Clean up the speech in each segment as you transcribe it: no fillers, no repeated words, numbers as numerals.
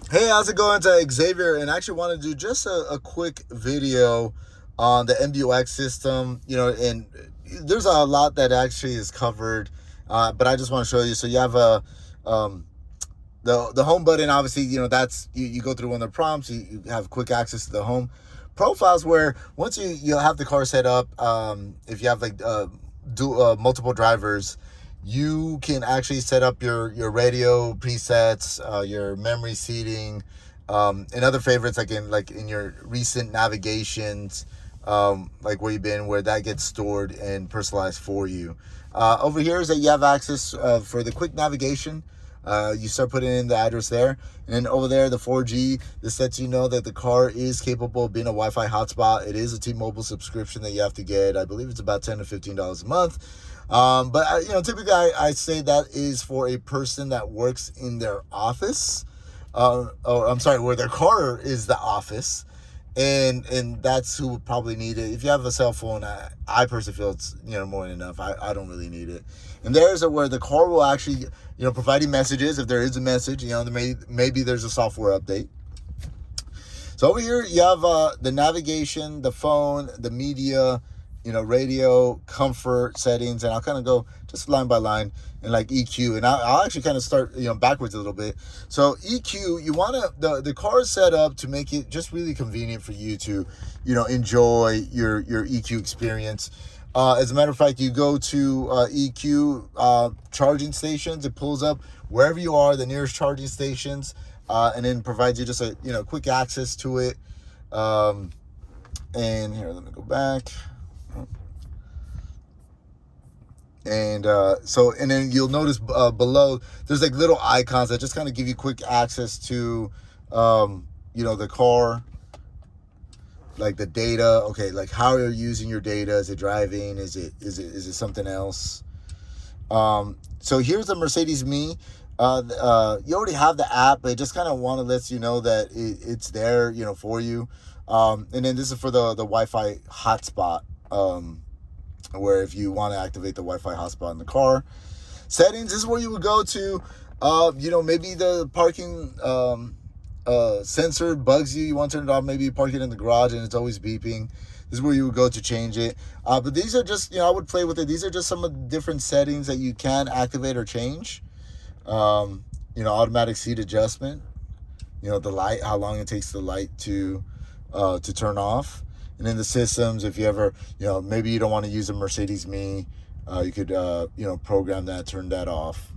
Hey, how's it going? To Xavier, and I actually want to do just a quick video on the MBUX system. And there's a lot that actually is covered, but I just want to show you. So you have um, the home button. Obviously, that's you go through one of the prompts. You have quick access to the home profiles. Where once you have the car set up, if you have like multiple drivers, you can actually set up your radio presets, your memory seating, and other favorites like in your recent navigations, like where you've been, where that gets stored and personalized for you. Over here is that you have access for the quick navigation. You start putting in the address there, and then over there, the 4G. This lets you know that the car is capable of being a Wi-Fi hotspot. It is a T-Mobile subscription that you have to get. I believe it's about $10 to $15 a month. But typically I say that is for a person that works in their office, or I'm sorry, where their car is the office, and that's who would probably need it. If you have a cell phone, I personally feel it's more than enough. I don't really need it. And there's where the car will actually providing messages if there is a message. Maybe there's a software update. So over here you have the navigation, the phone, the media, radio, comfort settings, and I'll kind of go just line by line, and like EQ, and I'll actually kind of start backwards a little bit. So EQ, you want to the car is set up to make it just really convenient for you to enjoy your EQ experience. As a matter of fact, you go to EQ charging stations, it pulls up wherever you are, the nearest charging stations, and then provides you just a quick access to it. And here, let me go back. And and then you'll notice below there's like little icons that just kind of give you quick access to the car, like the data. Okay, like how you're using your data. Is it driving? Is it something else? So here's the Mercedes Me. You already have the app, but it just kind of want to let you know that it's there for you. And then this is for the Wi-Fi hotspot, where if you want to activate the Wi-Fi hotspot in the car. Settings, this is where you would go to, maybe the parking sensor bugs you. You want to turn it off. Maybe you park it in the garage and it's always beeping. This is where you would go to change it. But these are just, I would play with it. These are just some of the different settings that you can activate or change. Automatic seat adjustment. The light, how long it takes the light to turn off. And in the systems, if you ever, maybe you don't want to use a Mercedes Me, you could, program that, turn that off,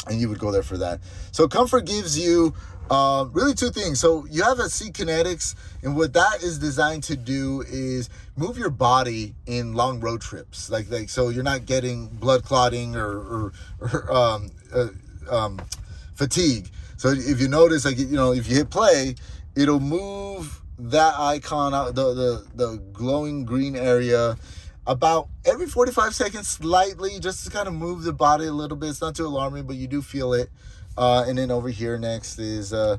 and you would go there for that. So comfort gives you really two things. So you have a seat kinetics, and what that is designed to do is move your body in long road trips, like so you're not getting blood clotting or fatigue. So if you notice, if you hit play, it'll move that icon out, the glowing green area, about every 45 seconds, slightly, just to kind of move the body a little bit. It's not too alarming, but you do feel it. And then over here next is the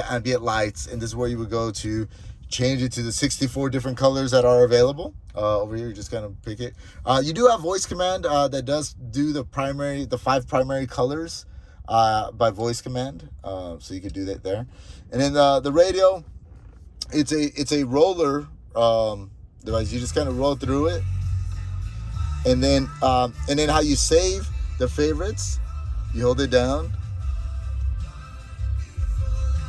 ambient lights, and this is where you would go to change it to the 64 different colors that are available. Over here, you just kind of pick it. You do have voice command that does do the 5 primary colors by voice command, so you could do that there. And then the radio, it's a roller device. You just kind of roll through it, and then how you save the favorites, you hold it down,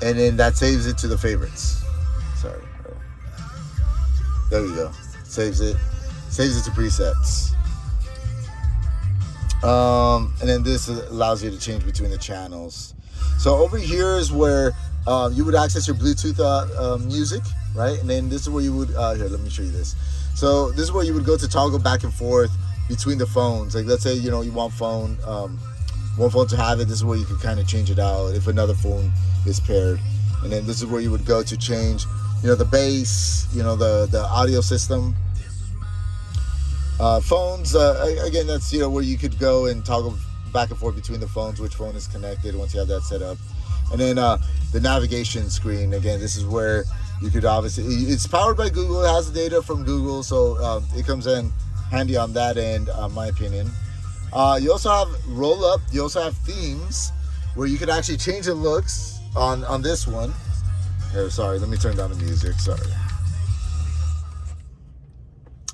and then that saves it to the favorites. Sorry, there we go. Saves it to presets. And then this allows you to change between the channels. So over here is where you would access your Bluetooth music, right? And then this is where you would, here, let me show you this. So this is where you would go to toggle back and forth between the phones. Like let's say, you want one phone to have it. This is where you can kind of change it out if another phone is paired. And then this is where you would go to change, the bass, the audio system. Phones, again, that's, where you could go and toggle back and forth between the phones, which phone is connected once you have that set up. And then the navigation screen, again, this is where you could obviously, it's powered by Google, it has the data from Google, so it comes in handy on that end, my opinion. You also have roll up, you also have themes where you could actually change the looks on this one, sorry, let me turn down the music. Sorry.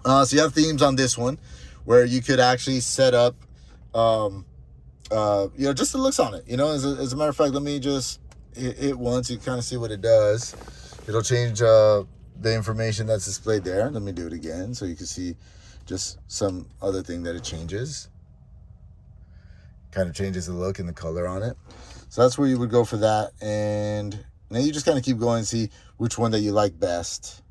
So you have themes on this one, where you could actually set up, just the looks on it. As a matter of fact, let me just hit once. You kind of see what it does. It'll change the information that's displayed there. Let me do it again so you can see just some other thing that it changes. Kind of changes the look and the color on it. So that's where you would go for that. And now you just kind of keep going and see which one that you like best.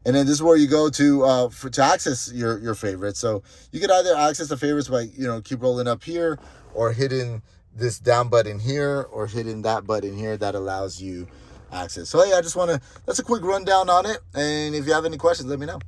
And then this is where you go to access your favorites. So you could either access the favorites by, keep rolling up here, or hitting this down button here, or hitting that button here that allows you access. So hey, that's a quick rundown on it. And if you have any questions, let me know.